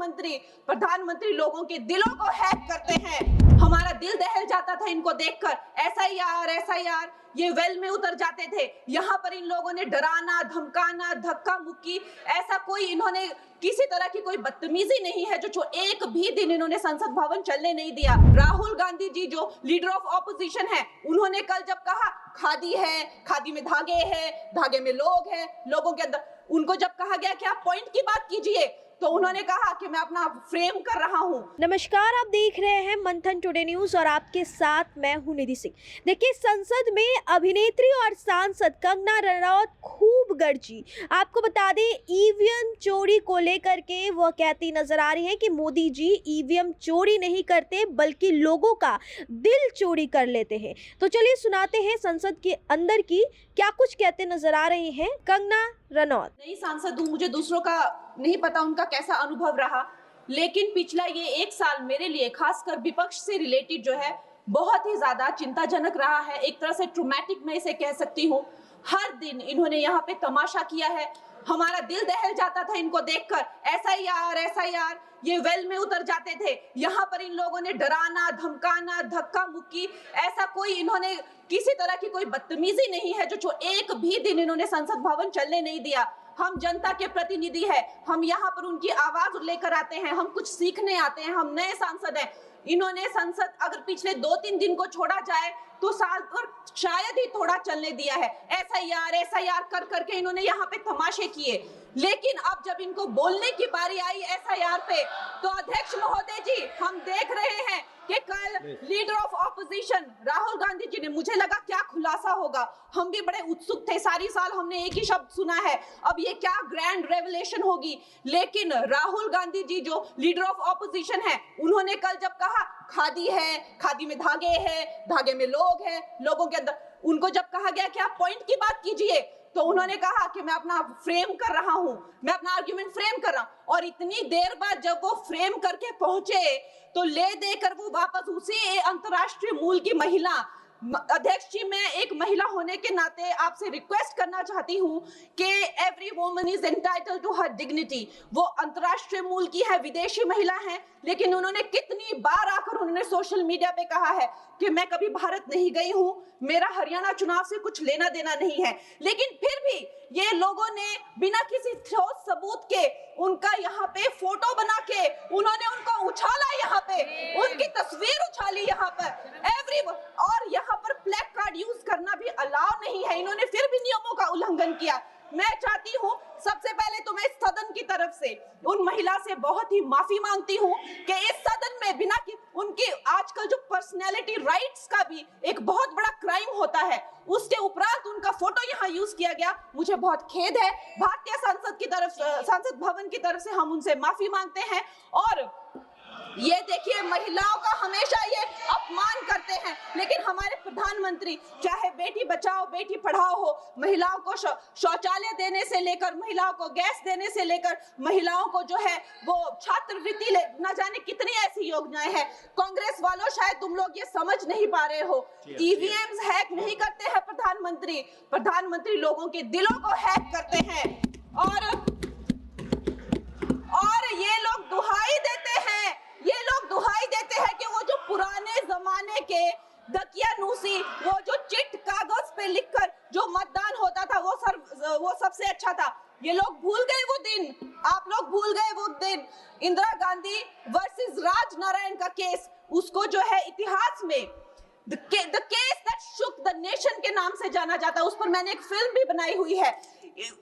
प्रधानमंत्री लोगों के दिलों को हैक करते हैं। हमारा दिल दहल जाता था इनको देखकर। एसआईआर ये वेल में उतर जाते थे। यहाँ पर इन लोगों ने डराना, धमकाना, धक्का मुक्की, ऐसा कोई इन्होंने किसी तरह की कोई बदतमीजी नहीं है जो एक भी दिन इन्होंने संसद भवन चलने नहीं दिया। राहुल गांधी जी जो लीडर ऑफ ऑपोजिशन है, उन्होंने कल जब कहा खादी है, खादी में धागे हैं, धागे में लोग हैं, लोगों के अंदर, उनको जब कहा गया कि आप पॉइंट की बात कीजिए, तो उन्होंने कहा कि मैं अपना फ्रेम कर रहा हूं। नमस्कार, आप देख रहे हैं मंथन टुडे न्यूज और आपके साथ मैं हूं निधि सिंह। देखिए, संसद में अभिनेत्री और सांसद कंगना रनौत खूब गरजी। आपको बता दें, ईवीएम चोरी को लेकर के वह कहती नजर आ रही है कि मोदी जी ईवीएम चोरी नहीं करते बल्कि लोगों का दिल चोरी कर लेते हैं। तो चलिए सुनाते हैं संसद के अंदर की क्या कुछ कहते नजर आ रहे हैं कंगना रनौत। नई सांसद हूँ, मुझे दूसरों का नहीं पता उनका कैसा अनुभव रहा, लेकिन पिछला ये एक साल मेरे लिए खासकर विपक्ष से रिलेटेड जो है बहुत ही ज्यादा चिंताजनक रहा है। एक तरह से ट्रॉमेटिक मैं इसे कह सकती हूँ। हर दिन इन्होंने यहाँ पे तमाशा किया है। हमारा दिल दहल जाता था इनको देखकर। एसआईआर ये वेल में उतर जाते थे। यहाँ पर इन लोगों ने डराना, धमकाना, धक्का मुक्की, ऐसा कोई इन्होंने किसी तरह की कोई बदतमीजी नहीं है जो एक भी दिन इन्होंने संसद भवन चलने नहीं दिया। हम जनता के प्रतिनिधि है, हम यहाँ पर उनकी आवाज लेकर आते हैं, हम कुछ सीखने आते हैं, हम नए सांसद हैं। इन्होंने संसद अगर पिछले 2-3 दिन को छोड़ा जाए तो साल पर शायद ही थोड़ा चलने दिया है। एसआईआर कर करके इन्होंने यहाँ पे तमाशे किए, लेकिन अब जब इनको बोलने की बारी आई एसआईआर पे, तो अध्यक्ष महोदय जी, हम देख रहे हैं कि कल leader of opposition Rahul Gandhi ji ने, मुझे लगा क्या खुलासा होगा, हम भी बड़े उत्सुक थे। सारी साल हमने एक ही शब्द सुना है, अब ये क्या ग्रैंड रेवलेशन होगी। लेकिन राहुल गांधी जी जो लीडर ऑफ ऑपोजिशन है, उन्होंने कल जब कहा खादी है, खादी में धागे हैं, धागे में लोग हैं, लोगों के अंदर, उनको जब कहा गया कि आप पॉइंट की बात कीजिए, तो उन्होंने कहा कि मैं अपना फ्रेम कर रहा हूं, मैं अपना आर्गुमेंट फ्रेम कर रहा हूं। और इतनी देर बाद जब वो फ्रेम करके पहुंचे, तो ले देकर वो वापस उसी अंतरराष्ट्रीय मूल की महिला, अध्यक्ष जी, मैं एक महिला होने के नाते आपसे रिक्वेस्ट करना चाहती हूँ कि every woman is entitled to her dignity. वो अंतरराष्ट्रीय मूल की है, विदेशी महिला है, लेकिन उन्होंने कितनी बार आकर उन्होंने सोशल मीडिया पे कहा है कि मैं कभी भारत नहीं गई हूँ, मेरा हरियाणा चुनाव से कुछ लेना देना नहीं है। लेकिन फिर भी ये लोगों ने बिना किसी ठोस सबूत के उनका यहाँ पे फोटो बना के उन्होंने उनको उछाला, यहाँ पे उनकी तस्वीर उछाली यहाँ पर एवरी, और यहाँ पर प्लेक कार्ड यूज करना भी अलाउ नहीं है। इन्होंने फिर भी नियमों का उल्लंघन किया। मैं चाहती हूँ सबसे पहले तो मैं इस सदन की तरफ से उन महिला से बहुत ही माफी मांगती हूँ कि इस सदन में बिना कि उनकी आजकल जो पर्सनैलिटी राइट्स का भी एक बहुत बड़ा क्राइम होता है, उसके उपरांत उनका फोटो यहाँ यूज किया गया। मुझे बहुत खेद है। भारतीय संसद की तरफ, संसद भवन की तरफ से हम उनसे माफी मांगते हैं। और ये देखिए, महिलाओं का हमेशा ये अपमान करते हैं, लेकिन हमारे प्रधानमंत्री चाहे बेटी बचाओ बेटी पढ़ाओ हो, महिलाओं को शौचालय देने से लेकर, महिलाओं को गैस देने से लेकर, महिलाओं को जो है वो छात्रवृत्ति, न जाने कितनी ऐसी योजनाएं हैं। कांग्रेस वालों, शायद तुम लोग ये समझ नहीं पा रहे हो, ईवीएम्स हैक नहीं करते हैं प्रधानमंत्री लोगों के दिलों को हैक करते हैं। और ये लोग दुहाई देते हैं कि वो जो पुराने जमाने के दकियानूसी, वो जो चिट कागज पे लिखकर जो मतदान होता था वो सबसे अच्छा था। ये लोग भूल गए वो दिन, आप लोग भूल गए वो दिन। इंदिरा गांधी वर्सेस राजनारायण का केस, उसको जो है इतिहास में The case that shook the nation के नाम से जाना जाता है। उस पर मैंने एक फिल्म भी बनाई हुई है।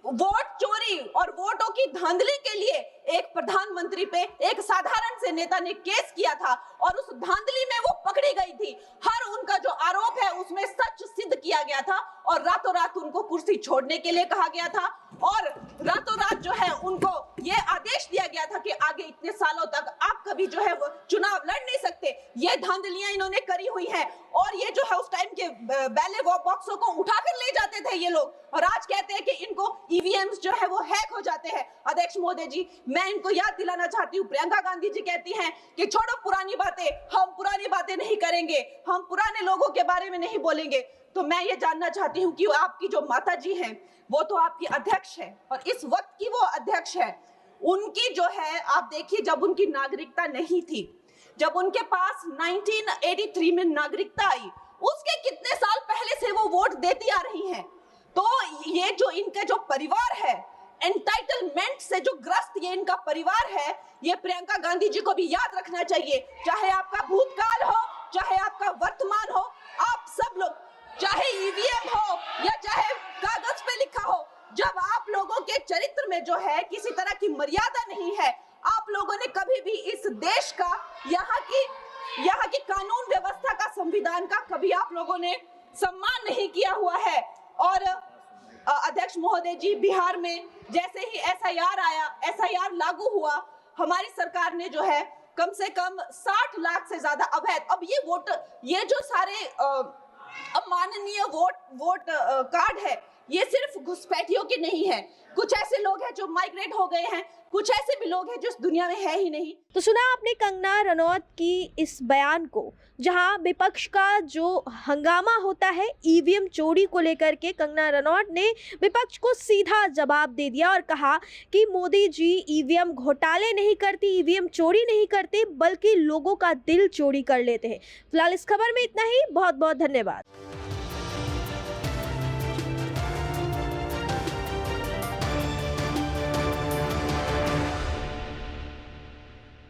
वोट चोरी और वोटों की धांधली के लिए एक प्रधानमंत्री पे एक साधारण से नेता ने केस किया था, और उस धांधली में वो पकड़ी गई थी। हर उनका जो आरोप है उसमें सच सिद्ध किया गया था, और रातों रात उनको कुर्सी छोड़ने के लिए कहा गया था, और रातों रात जो है उनको ये आदेश दिया गया था कि आगे इतने सालों तक आप कभी जो है वो चुनाव लड़ नहीं सकते। ये धांधलियां इन्होंने करी हुई हैं, और ये जो है उस टाइम के बैलेट बॉक्सों को उठाकर ले जाते थे ये लोग, और आज कहते हैं कि इनको ईवीएम्स जो है वो हैक हो जाते हैं। अध्यक्ष महोदय जी, मैं इनको याद दिलाना चाहती हूँ, प्रियंका गांधी जी कहती हैं कि छोड़ो पुरानी बातें, हम पुरानी बातें नहीं करेंगे, हम पुराने लोगों के बारे में नहीं बोलेंगे। तो मैं ये जानना चाहती हूँ कि आपकी जो माता जी हैं, वो तो आपकी अध्यक्ष है, और इस वक्त की वो अध्यक्ष है, उनकी जो है, आप देखिए, जब उनकी नागरिकता नहीं थी, जब उनके पास 1983 में नागरिकता आई, उसके कितने साल पहले से वो वोट देती आ रही हैं। तो ये जो इनका जो परिवार है, एंटाइटलमेंट से जो ग्रस्त ये इनका परिवार है, ये प्रियंका गांधी जी को भी याद रखना चाहिए। चाहे आपका भूतकाल हो, चाहे आपका वर्तमान हो, आप सब लोग, चाहे ईवीएम हो या चाहे कागज पे लिखा हो, जब आप लोगों के चरित्र में जो है किसी तरह की मर्यादा नहीं है, आप लोगों ने कभी भी इस देश का, यहाँ की कानून व्यवस्था का, संविधान का कभी आप लोगों ने सम्मान नहीं किया हुआ है। और अध्यक्ष महोदय जी, बिहार में जैसे ही एसआईआर आया, एसआईआर लागू हुआ, हमारी सरकार ने जो है कम से कम 60 लाख से ज्यादा अवैध, अब ये जो सारे अमाननीय वोट कार्ड है, ये सिर्फ घुसपैठियों के नहीं है। कुछ ऐसे लोग हैं जो माइग्रेट हो गए हैं, कुछ ऐसे भी लोग हैं जो इस दुनिया में है ही नहीं। तो सुना आपने कंगना रनौत की इस बयान को, जहां विपक्ष का जो हंगामा होता है ईवीएम चोरी को लेकर के, कंगना रनौत ने विपक्ष को सीधा जवाब दे दिया और कहा कि मोदी जी ईवीएम घोटाले नहीं करती, ईवीएम चोरी नहीं करते, बल्कि लोगों का दिल चोरी कर लेते हैं। फिलहाल इस खबर में इतना ही। बहुत बहुत धन्यवाद।